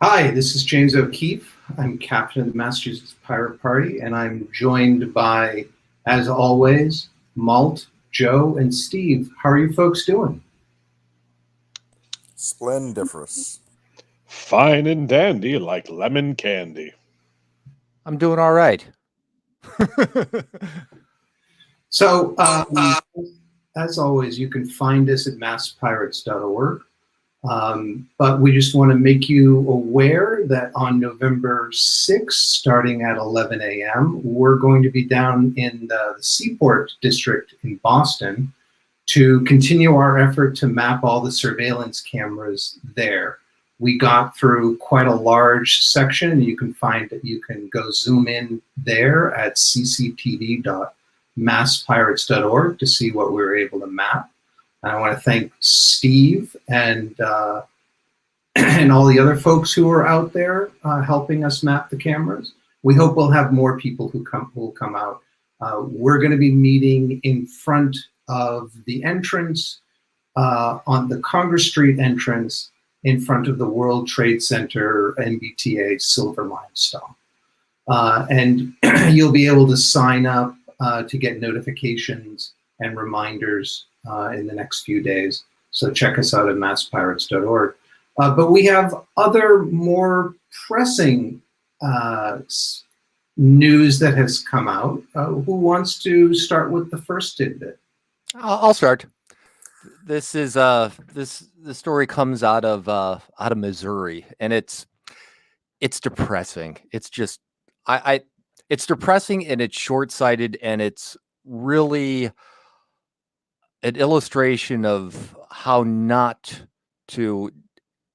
Hi, this is James O'Keefe. I'm captain of the Massachusetts Pirate Party, and I'm joined by, as always, Malt, Joe, and Steve. How are you folks doing? Splendiferous. Fine and dandy like lemon candy. I'm doing all right. So, as always, you can find us at masspirates.org. But we just want to make you aware that on November 6th, starting at 11 a.m., we're going to be down in the Seaport district in Boston to continue our effort to map all the surveillance cameras there. We got through quite a large section. You can find that you can go zoom in there at cctv.masspirates.org to see what we were able to map. I want to thank Steve and and all the other folks who are out there helping us map the cameras. We hope we'll have more people who will come out. We're going to be meeting in front of the entrance on the Congress Street entrance in front of the World Trade Center MBTA Silver Limestone. And you'll be able to sign up to get notifications and reminders in the next few days. So check us out at masspirates.org. But we have other more pressing news that has come out. Who wants to start with the first tidbit? I'll start. This is the story comes out of Missouri, and it's depressing. It's just it's depressing, and it's short-sighted, and it's really an illustration of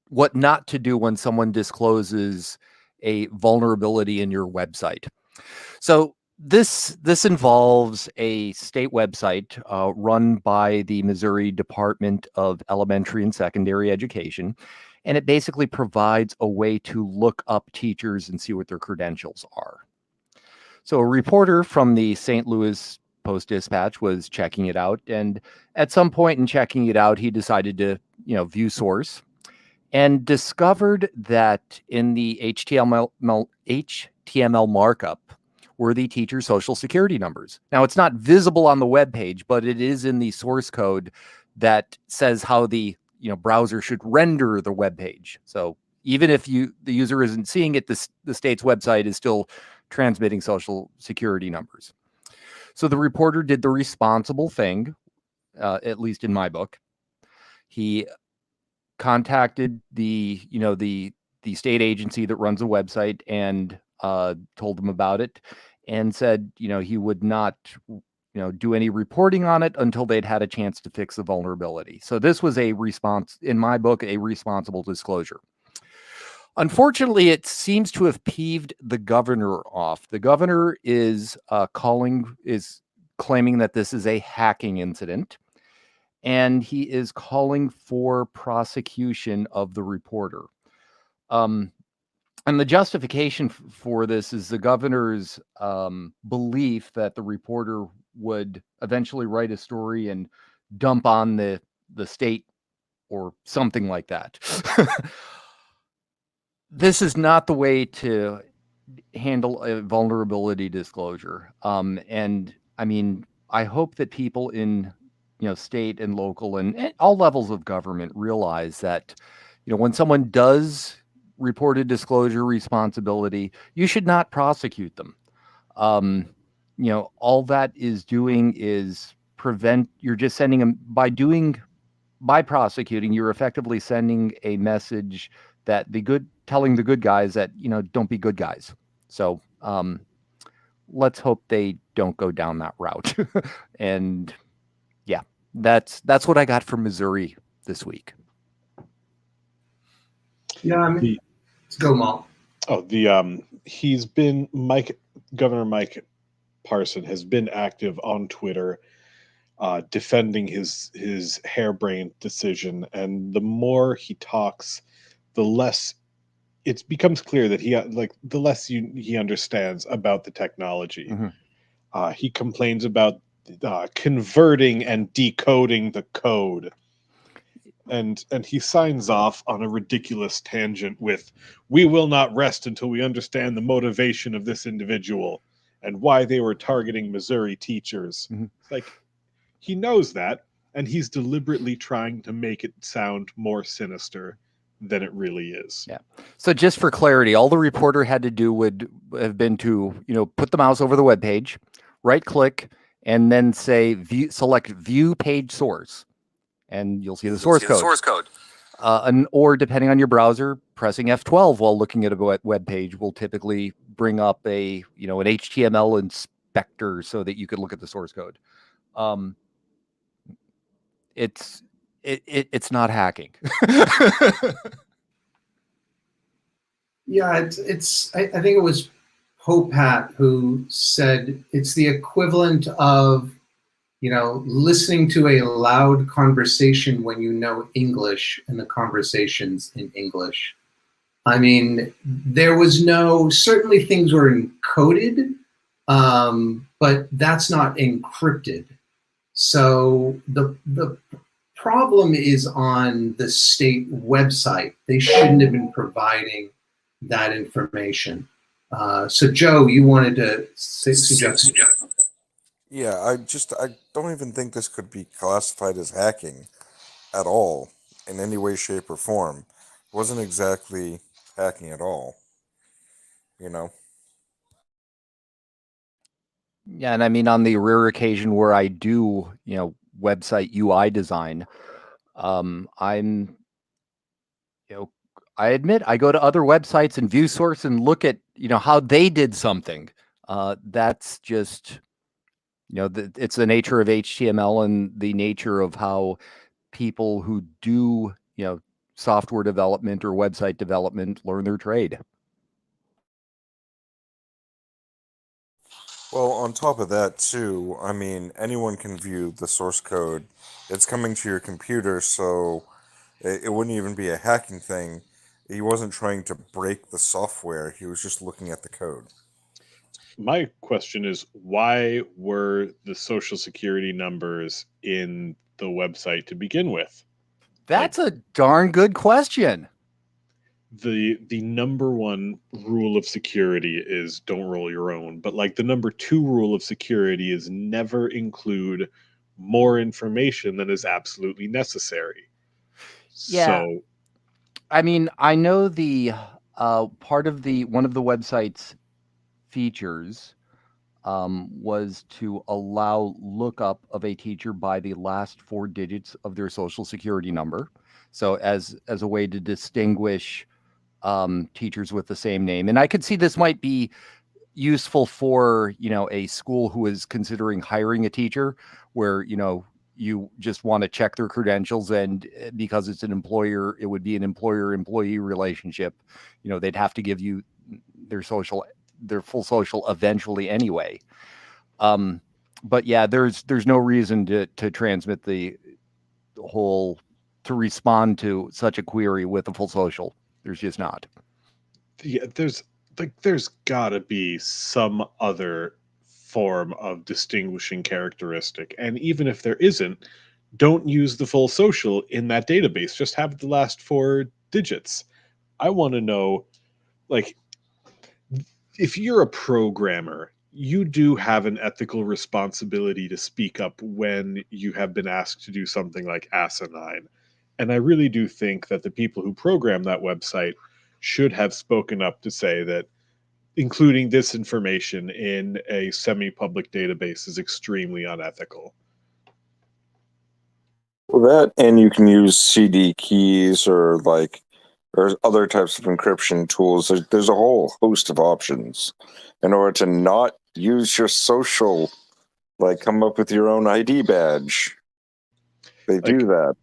what not to do when someone discloses a vulnerability in your website. So this involves a state website run by the Missouri Department of Elementary and Secondary Education, and it basically provides a way to look up teachers and see what their credentials are. So a reporter from the St. Louis Post-Dispatch was checking it out, and at some point in checking it out, he decided to view source, and discovered that in the HTML markup were the teacher social security numbers. Now, it's not visible on the web page, but it is in the source code that says how the browser should render the web page. So even if the user isn't seeing it, the state's website is still transmitting social security numbers. So the reporter did the responsible thing, at least in my book. He contacted the state agency that runs a website and told them about it, and said he would not do any reporting on it until they'd had a chance to fix the vulnerability. So this was a response, in my book, a responsible disclosure. Unfortunately, it seems to have peeved the governor off. The governor is claiming that this is a hacking incident, and he is calling for prosecution of the reporter. And the justification for this is the governor's belief that the reporter would eventually write a story and dump on the state or something like that. This is not the way to handle a vulnerability disclosure. And I mean, I hope that people in state and local and all levels of government realize that when someone does report a disclosure responsibility, you should not prosecute them. All that is doing is you're just sending them by prosecuting, you're effectively sending a message that telling the good guys that don't be good guys. So let's hope they don't go down that route. And yeah, that's what I got from Missouri this week. Yeah, I mean, let's go, Malt. Oh, Governor Mike Parson has been active on Twitter, defending his harebrained decision, and the more he talks, the less it becomes clear that the less he understands about the technology. Mm-hmm. He complains about converting and decoding the code. And he signs off on a ridiculous tangent with, "We will not rest until we understand the motivation of this individual and why they were targeting Missouri teachers." Mhm. It's like, he knows that, and he's deliberately trying to make it sound more sinister than it really is. Yeah. So just for clarity, all the reporter had to do would have been to, put the mouse over the web page, right click, and then say select view page source, and you'll see the source code. Or depending on your browser, pressing F12 while looking at a web page will typically bring up an HTML inspector so that you could look at the source code. It's not hacking. Yeah, I think it was Popat who said it's the equivalent of, listening to a loud conversation when you know English and the conversation's in English. I mean, there was certainly things were encoded, but that's not encrypted. So the problem is on the state website. They shouldn't have been providing that information. So Joe, you wanted to suggest. Yeah, I don't even think this could be classified as hacking at all in any way, shape, or form. It wasn't exactly hacking at all, you know? Yeah, and I mean, on the rare occasion where I do, website UI design, I'm, I admit I go to other websites and view source and look at, how they did something. That's just, it's the nature of HTML and the nature of how people who do, software development or website development learn their trade. Well, on top of that, too, I mean, anyone can view the source code. It's coming to your computer, so it wouldn't even be a hacking thing. He wasn't trying to break the software, he was just looking at the code. My question is, why were the social security numbers in the website to begin with? That's a darn good question. The number one rule of security is don't roll your own, but like the number two rule of security is never include more information than is absolutely necessary. Yeah. So I mean, I know the part of one of the website's features was to allow lookup of a teacher by the last 4 digits of their social security number. So as a way to distinguish teachers with the same name. And I could see this might be useful for, a school who is considering hiring a teacher where, you just want to check their credentials, and because it's an employer, it would be an employer-employee relationship. They'd have to give you their full social eventually anyway. But yeah, there's no reason to transmit the whole, to respond to such a query with a full social. There's just not. yeah, there's gotta be some other form of distinguishing characteristic. And even if there isn't, don't use the full social in that database. Just have the last 4 digits. I want to know, like, if you're a programmer, you do have an ethical responsibility to speak up when you have been asked to do something like asinine. And I really do think that the people who program that website should have spoken up to say that including this information in a semi-public database is extremely unethical. Well, that, and you can use CD keys or other types of encryption tools. There's a whole host of options in order to not use your social, like come up with your own ID badge. They do that.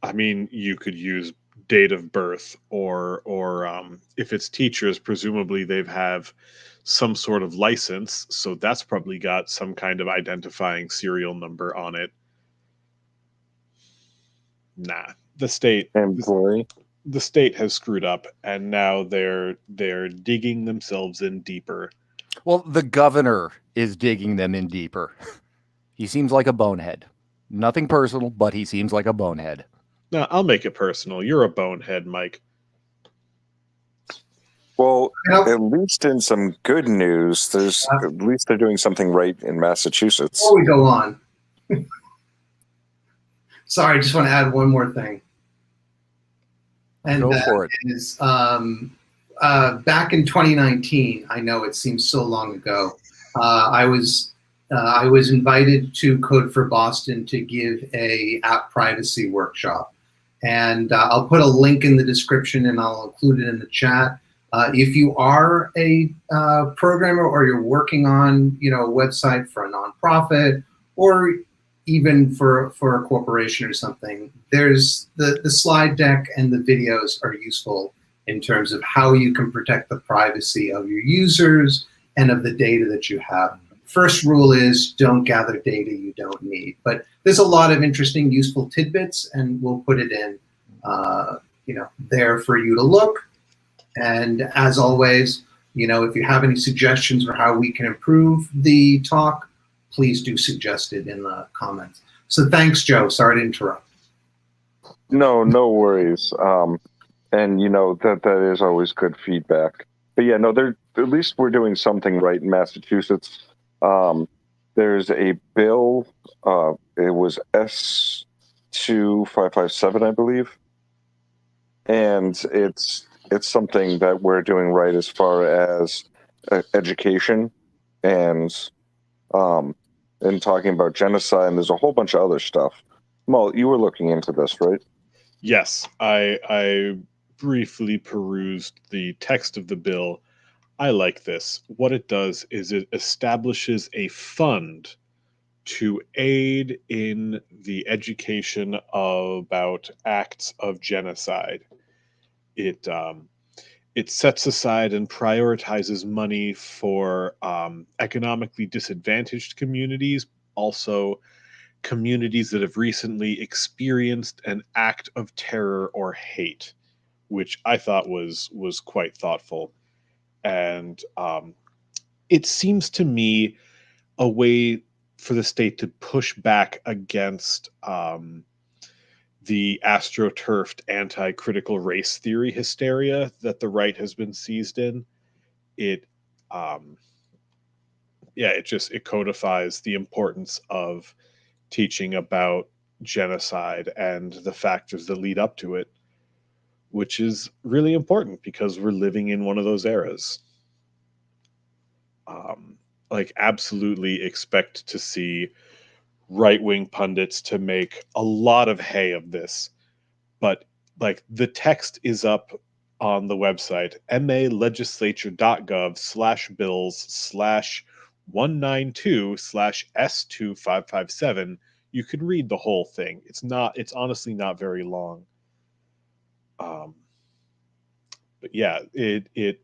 I mean, you could use date of birth, or if it's teachers, presumably they have some sort of license, so that's probably got some kind of identifying serial number on it. Nah, Employee. the state has screwed up, and now they're digging themselves in deeper. Well, the governor is digging them in deeper. He seems like a bonehead. Nothing personal, but he seems like a bonehead. No, I'll make it personal. You're a bonehead, Mike. Well, Yep. at least in some good news, there's at least they're doing something right in Massachusetts. Before we go on, sorry, I just want to add one more thing. And Go that for it. is back in 2019. I know it seems so long ago. I was invited to Code for Boston to give a app privacy workshop, and I'll put a link in the description and I'll include it in the chat. If you are a programmer or you're working on a website for a nonprofit or even for a corporation or something, there's the slide deck and the videos are useful in terms of how you can protect the privacy of your users and of the data that you have. First rule is don't gather data you don't need. But there's a lot of interesting, useful tidbits, and we'll put it in there for you to look. And as always, if you have any suggestions for how we can improve the talk, please do suggest it in the comments. So thanks, Joe. Sorry to interrupt. No worries. And that is always good feedback. But yeah, no, at least we're doing something right in Massachusetts. There's a bill. It was S2557, I believe, and it's something that we're doing right as far as education and talking about genocide. And there's a whole bunch of other stuff. Malt, you were looking into this, right? Yes, I briefly perused the text of the bill. I like this. What it does is it establishes a fund to aid in the education about acts of genocide. It sets aside and prioritizes money for economically disadvantaged communities, also communities that have recently experienced an act of terror or hate, which I thought was quite thoughtful. And it seems to me a way for the state to push back against the astroturfed anti-critical race theory hysteria that the right has been seized in. It it codifies the importance of teaching about genocide and the factors that lead up to it, which is really important because we're living in one of those eras. Absolutely expect to see right-wing pundits to make a lot of hay of this, but the text is up on the website maLegislature.gov/bills/192/S2557. You can read the whole thing. It's honestly not very long. But yeah, it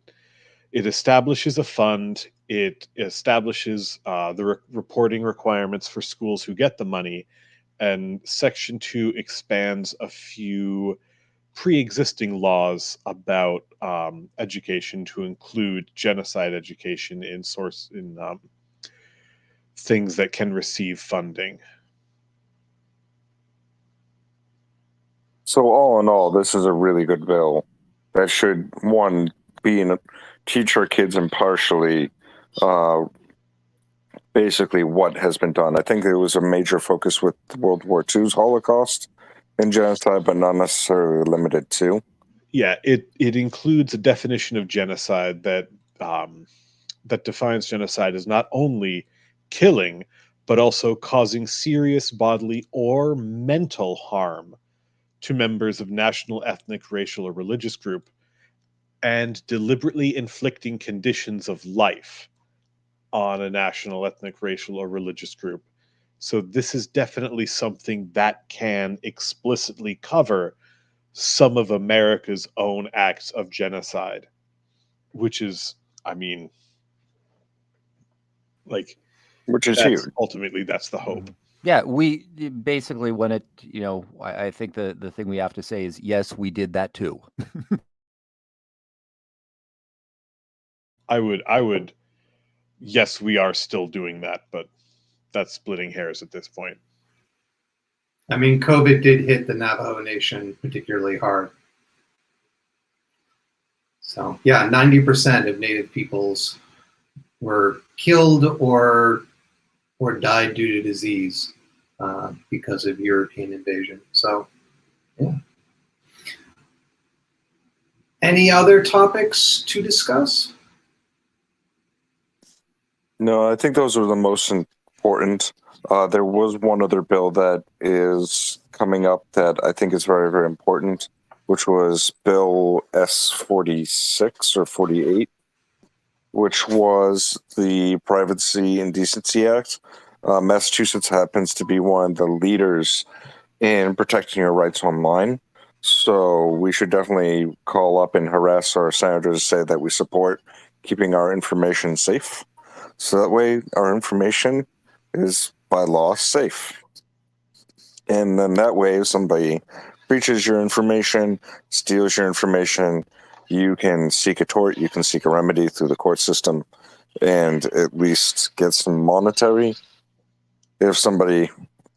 establishes a fund. It establishes the reporting requirements for schools who get the money, and Section 2 expands a few pre-existing laws about education to include genocide education in things that can receive funding. So all in all, this is a really good bill that should, one, teach our kids impartially basically what has been done. I think there was a major focus with World War II's Holocaust and genocide, but not necessarily limited to. Yeah, it includes a definition of genocide that defines genocide as not only killing, but also causing serious bodily or mental harm to members of national, ethnic, racial, or religious group, and deliberately inflicting conditions of life on a national, ethnic, racial, or religious group. So this is definitely something that can explicitly cover some of America's own acts of genocide, which is, which is huge. Ultimately, that's the hope. Yeah, we basically when it, I think the thing we have to say is, yes, we did that too. I would, yes, we are still doing that, but that's splitting hairs at this point. I mean, COVID did hit the Navajo Nation particularly hard. So yeah, 90% of Native peoples were killed or died due to disease because of European invasion. So yeah. Any other topics to discuss? No, I think those are the most important. There was one other bill that is coming up that I think is very, very important, which was Bill S-46 or 48, which was the Privacy and Decency Act. Massachusetts happens to be one of the leaders in protecting your rights online. So we should definitely call up and harass our senators to say that we support keeping our information safe. So that way our information is by law safe. And then that way if somebody breaches your information, steals your information, you can seek a tort, you can seek a remedy through the court system and at least get some monetary if somebody,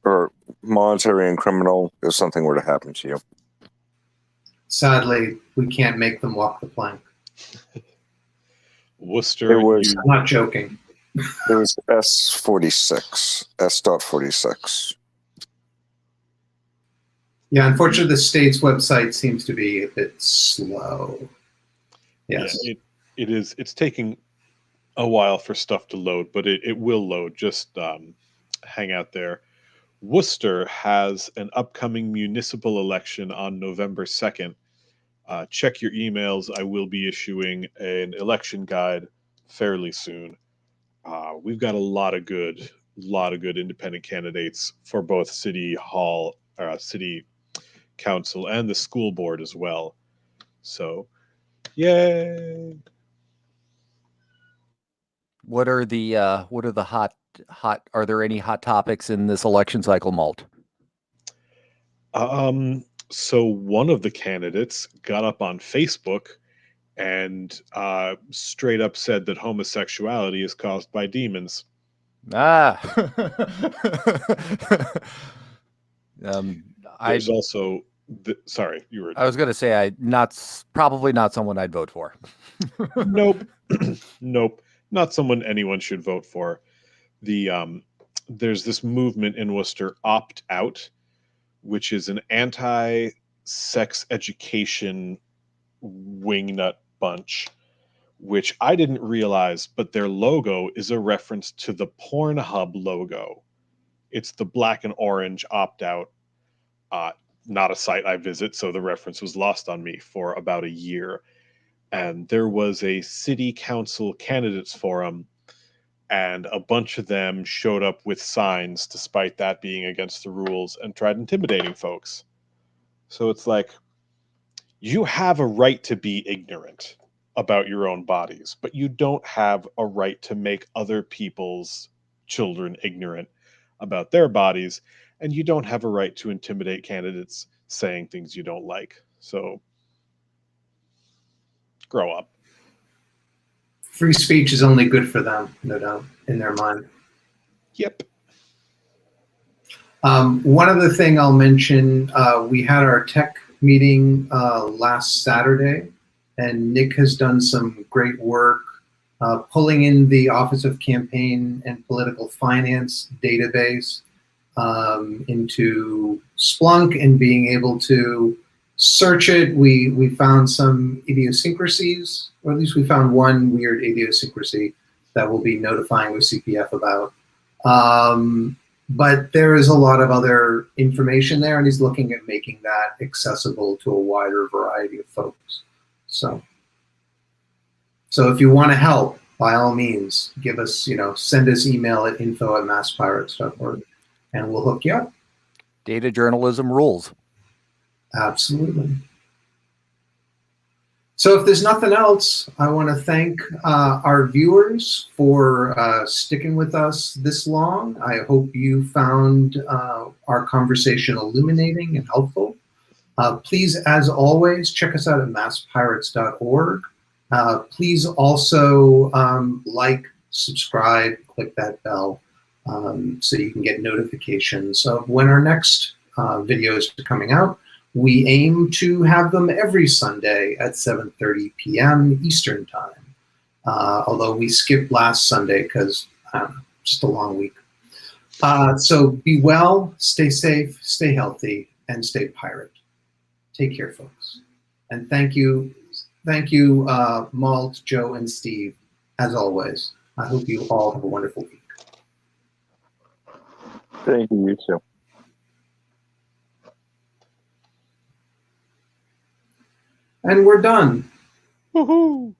or monetary and criminal if something were to happen to you. Sadly, we can't make them walk the plank. Worcester, It was- I'm not joking. It was S-46, S.46. Yeah, unfortunately, the state's website seems to be a bit slow. Yes. yeah, it is. It's taking a while for stuff to load, but it will load. Just hang out there. Worcester has an upcoming municipal election on November 2nd. Check your emails. I will be issuing an election guide fairly soon. We've got a lot of good independent candidates for both city hall, city council, and the school board as well. So, yay! What are the hot? Are there any hot topics in this election cycle, Malt? So one of the candidates got up on Facebook and straight up said that homosexuality is caused by demons. Ah. There's also sorry, you were. I was going to say probably not someone I'd vote for. Nope. Nope. Not someone anyone should vote for. There's this movement in Worcester, Opt Out, which is an anti-sex education wingnut bunch, which I didn't realize, but their logo is a reference to the Pornhub logo. It's the black and orange Opt Out. Not a site I visit, so the reference was lost on me for about a year. And there was a city council candidates forum, and a bunch of them showed up with signs, despite that being against the rules, and tried intimidating folks. So it's like, you have a right to be ignorant about your own bodies, but you don't have a right to make other people's children ignorant about their bodies, and you don't have a right to intimidate candidates saying things you don't like. So grow up. Free speech is only good for them, no doubt, in their mind. Yep. One other thing I'll mention, we had our tech meeting last Saturday, and Nick has done some great work pulling in the Office of Campaign and Political Finance database into Splunk and being able to search it. We found some idiosyncrasies, or at least we found one weird idiosyncrasy that we'll be notifying with CPF about. But there is a lot of other information there, and he's looking at making that accessible to a wider variety of folks. So if you want to help, by all means, give us, send us email at info@masspirates.org, and we'll hook you up. Data journalism rules. Absolutely. So if there's nothing else, I want to thank our viewers for sticking with us this long. I hope you found our conversation illuminating and helpful. Please, as always, check us out at masspirates.org. Please also like, subscribe, click that bell so you can get notifications of when our next videos are coming out. We aim to have them every Sunday at 7:30 p.m. Eastern Time. Although we skipped last Sunday because just a long week. So be well, stay safe, stay healthy, and stay pirate. Take care, folks. And thank you, Malt, Joe, and Steve, as always. I hope you all have a wonderful week. Thank you, you too. And we're done. Woohoo!